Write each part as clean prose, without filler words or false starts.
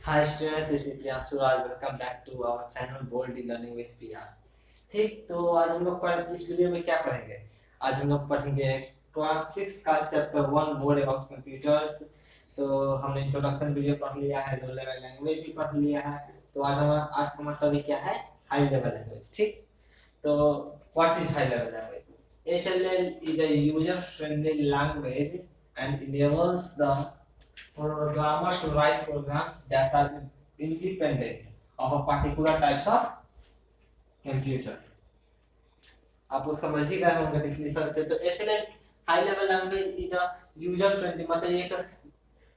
Hi students, this is Priyan Suraj. Welcome back to our channel Bold Learning with Priya. ठीक, तो आज हम लोग इस वीडियो में क्या पढ़ेंगे? आज हम लोग पढ़ेंगे क्लास 6 का चैप्टर 1 मोड अबाउट कंप्यूटर्स। तो हमने इंट्रोडक्शन वीडियो पढ़ लिया है, लो लेवल लैंग्वेज भी पढ़ लिया है। तो आज का मतलब क्या है? High level language. ठीक, तो what is high level language? HLL is a user friendly language and enables the programmer to write programs that are independent of a particular types of computer। आप लोग समझ ही गए होंगे डिफिनेशन से। तो HLL high level language is a user friendly, मतलब एक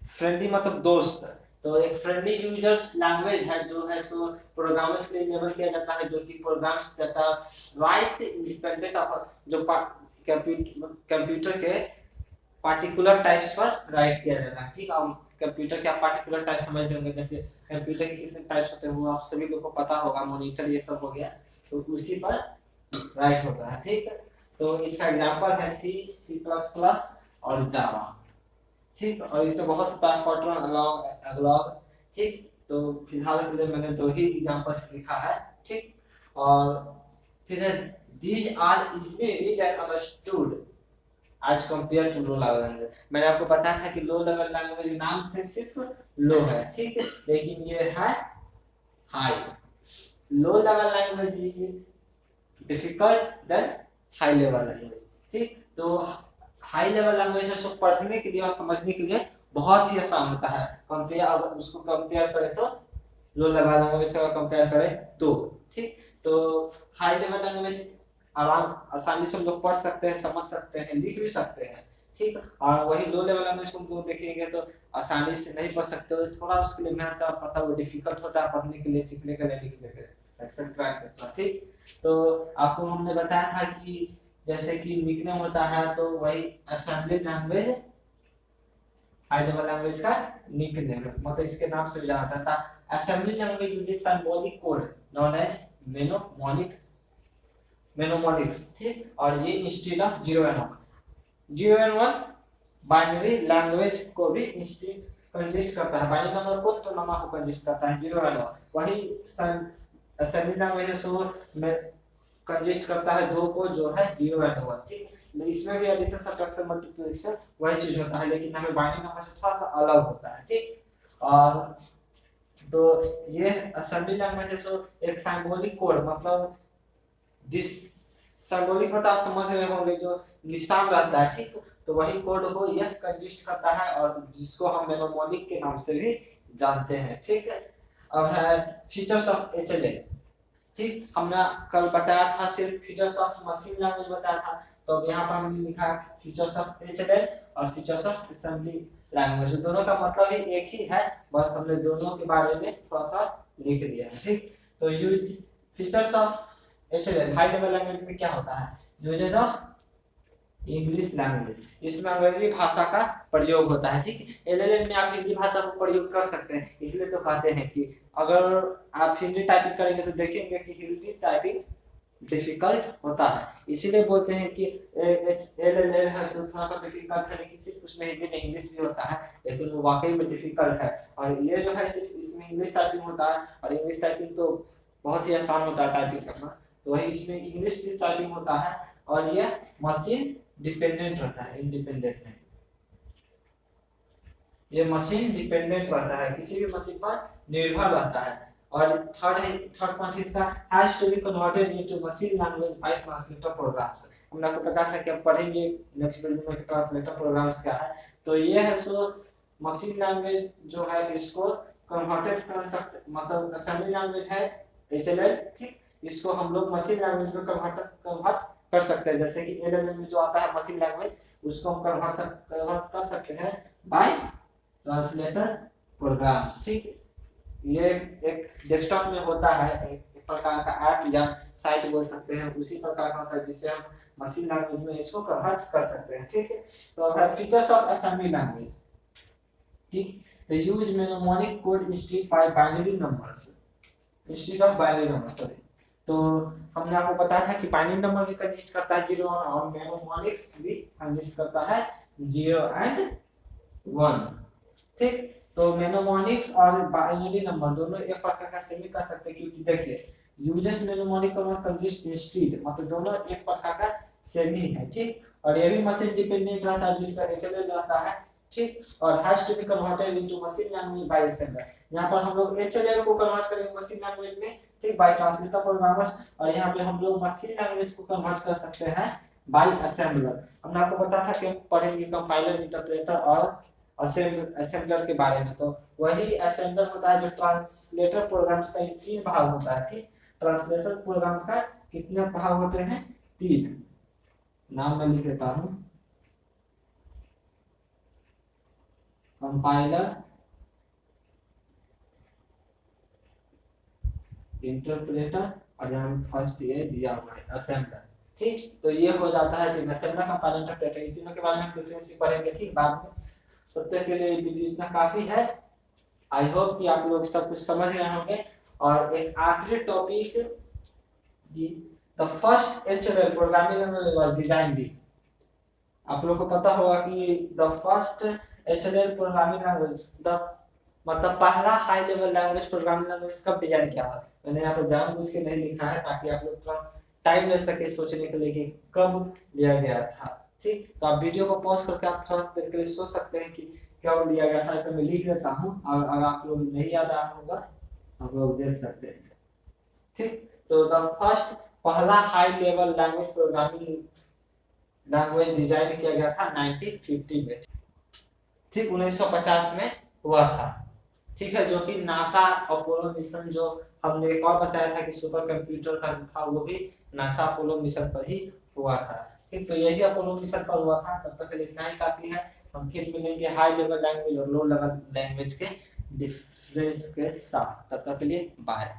friendly मतलब दोस्त। तो एक फ्रेंडली यूजर्स लैंग्वेज है जो है सो प्रोग्रामर्स के लिए इनेबल किया जाता है, जो कि programs that are write independent of जो कंप्यूटर के पार्टिकुलर टाइप्स पर राइट किया जाता है। ठीक, अब कंप्यूटर के आप पार्टिकुलर टाइप समझ लेंगे, जैसे कंप्यूटर के कितने टाइप्स होते हैं वो आप सभी लोगों को पता होगा, मॉनिटर ये सब हो गया, तो उसी पर राइट होता है। ठीक, तो इसका एग्जांपल है सी, सी प्लस प्लस और जावा। ठीक, और इसमें बहुत होता है फॉर्ट्रन, एगलॉग। ठीक, तो फिलहाल के लिए मैंने दो ही एग्जांपल्स लिखा है। ठीक, और फिर these are easily read and understood as compare to low level language. मैंने आपको बताया था कि लो लेवल लैंग्वेज नाम से सिर्फ लो है, ठीक है, लेकिन ये है high. Low level language is difficult than high level language. ठीक, तो हाई लेवल लैंग्वेज है सो पढ़ने के लिए और समझने के लिए बहुत ही आसान होता है। कंपेयर अगर उसको कंपेयर करें तो लो लेवल लैंग्वेज से कंपेयर करें तो। ठीक, तो हाई लेवल लैंग्वेज आसानी से हम लोग पढ़ सकते हैं, समझ सकते हैं, लिख भी सकते हैं। ठीक, और वही लो लेवल लैंग्वेज को हम लोग देखेंगे तो आसानी से नहीं पढ़ सकते, तो थोड़ा उसके लिए मेहनत करना पड़ता है, वो डिफिकल्ट होता है पढ़ने के लिए, सीखने के लिए, लिखने के लिए, एक्सेट्रा एक्सेट्रा। ठीक, तो आपको हमने बताया था कि जैसे कि निकनेम होता है तो वही assembly language high level language का निकनेम है, मतलब इसके नाम से जाना जाता था। Assembly language uses symbolic code known as mnemonics. ठीक, और ये instead of 0 and 1 binary language को भी कंसिस्ट करता है। बाइनरी नंबर को तो नंबर को कंसिस्ट करता है 0 एंड 1। वही असेंबली लैंग्वेज सो कंसिस्ट करता है दो को, जो है 0 एंड 1। ठीक, इसमें भी एडिशन सब्ट्रैक्शन मल्टीप्लिकेशन वही चीज होता है, लेकिन हमें बाइनरी नंबर से थोड़ा सा अलग होता है। ठीक, और तो ये असेंबली लैंग्वेज है सो एक सिंबॉलिक कोड, मतलब जिस सिंबॉलिक मतलब आप समझ रहे होंगे जो निशान रहता है। ठीक, तो वही कोड को यह कंसिस्ट करता है, और जिसको हम मेनोमोनिक के नाम से भी जानते हैं। ठीक है, अब है फीचर्स ऑफ HLL। ठीक, हमने कल बताया था सिर्फ फीचर्स ऑफ मशीन लैंग्वेज बताया था, तो अब यहाँ पर हमने लिखा फीचर्स ऑफ HLL और फीचर्स ऑफ असेंबली लैंग्वेज। दोनों का मतलब ही एक ही है, बस हमने दोनों के बारे में थोड़ा सा लिख दिया है। ठीक, तो use features of HLL high level language में क्या होता है? यूजेज ऑफ इंग्लिश लैंग्वेज, इसमें अंग्रेजी भाषा का प्रयोग होता है। ठीक, LLM में आप हिंदी भाषा का प्रयोग कर सकते हैं, इसलिए तो कहते हैं कि अगर आप हिंदी टाइपिंग करेंगे तो देखेंगे कि हिंदी टाइपिंग डिफिकल्ट होता है, इसीलिए बोलते हैं कि LLM है थोड़ा सा डिफिकल्ट है, लेकिन सिर्फ उसमें हिंदी में इंग्लिश भी होता है, लेकिन वो वाकई में डिफिकल्ट है। और ये जो है सिर्फ इसमें इंग्लिश टाइपिंग होता है, और इंग्लिश टाइपिंग तो बहुत ही आसान होता है टाइपिंग करना, तो वही इसमें इंग्लिश टाइपिंग होता है, और ये मशीन डिपेंडेंट रहता है, इंडिपेंडेंट नहीं। ये मशीन डिपेंडेंट रहता है, किसी भी मशीन पर निर्भर रहता है। और थर्ड पॉइंट इसका has to be converted into machine language by translator programs. हमने आपको बताया था कि हम पढ़ेंगे नेक्स्ट वीडियो में ट्रांसलेटर प्रोग्राम्स क्या है। तो ये है सो मशीन लैंग्वेज जो है इसको कन्वर्टेड कर सकते, मतलब असेंबली लैंग्वेज है HLL। ठीक, इसको हम लोग मशीन लैंग्वेज में कन्वर्ट कर सकते हैं, जैसे कि LLM में जो आता है मशीन लैंग्वेज, उसको हम कन्वर्ट कर सकते हैं बाय ट्रांसलेटर प्रोग्राम्स। ठीक, ये एक डेस्कटॉप में होता है, एक प्रकार का ऐप या साइट बोल सकते हैं, उसी प्रकार का होता है जिससे हम मशीन लैंग्वेज में इसको कन्वर्ट कर सकते हैं। ठीक है, तो अब फीचर्स ऑफ असेंबली लैंग्वेज। ठीक, तो use mnemonic code instead by binary numbers instead of binary number. Sorry, तो हमने आपको बताया था कि बाइनरी नंबर भी कंसिस्ट करता है 0 और मेनोमोनिक्स भी कंसिस्ट करता है 0 एंड 1। ठीक, तो मेनोमोनिक्स और बाइनरी नंबर दोनों एक प्रकार का सेमी कर सकते हैं, क्योंकि देखिए यूजर्स मेनोमोनिक कंसिस्ट इंस्टीड, मतलब दोनों एक प्रकार का सेमी है, ठीक। और ये भी मशीन डिपेंडेंट रहता है, जिसका एचएलएल रहता है, ठीक। और has to be converted into machine language by assembler. यहाँ पर हम लोग एचएलएल को कन्वर्ट करेंगे मशीन लैंग्वेज में, ठीक, बाय ट्रांसलेटर प्रोग्रामर्स। और यहाँ पे हम लोग मशीन लैंग्वेज को कन्वर्ट कर सकते हैं बाय असेंबलर। हमने आपको बताया था कि हम पढ़ेंगे कंपाइलर, इंटरप्रेटर और असेंबलर के बारे में। तो वही असेंबलर होता है जो ट्रांसलेटर प्रोग्राम्स का 3 भाग होता है, ठीक। ट्रांसलेशन प्रोग्राम का कितने भाग होते हैं? 3। नाम मैं लिख देता हूँ, कंपाइलर, इंटरप्रेटर और यहाँ फर्स्ट ये दिया हुआ है असेंबलर, ठीक। तो ये हो जाता है कि असेंबलर, कंपाइलर, इंटरप्रेटर, इन तीनों के बारे में हम डिफरेंस भी पढ़ेंगे, ठीक, बाद में। तब तक के लिए वीडियो इतना काफी है। आई होप कि आप लोग सब कुछ समझ गए होंगे। और एक आखिरी topic, the first HLL programming language was design दी। आप लोग को पता होगा कि the first HLL programming language, the मतलब पहला high level language programming language कब डिजाइन किया हुआ। मैंने यहाँ पर जानबूझ के नहीं लिखा है ताकि आप लोग थोड़ा टाइम ले सके सोचने के लिए कि कब लिया गया था, ठीक। तो आप वीडियो को पॉज करके आप थोड़ा देर के लिए सोच सकते हैं कि कब लिया गया था। ऐसे मैं लिख देता हूँ, और अगर आप लोग नहीं याद आ होगा आप लोग देख सकते हैं, ठीक। तो द फर्स्ट पहला high level language programming language design किया गया था 1950 में, ठीक, 1950 में हुआ था, ठीक है। जो कि नासा अपोलो मिशन, जो हमने एक और बताया था कि सुपर कंप्यूटर का था, वो भी नासा अपोलो मिशन पर ही हुआ था, ठीक। तो यही अपोलो मिशन पर हुआ था। तब तक इतना ही काफी है। हम फिर मिलेंगे हाई लेवल लैंग्वेज और लो लेवल लैंग्वेज के डिफरेंस के साथ। तब तक के लिए बाय।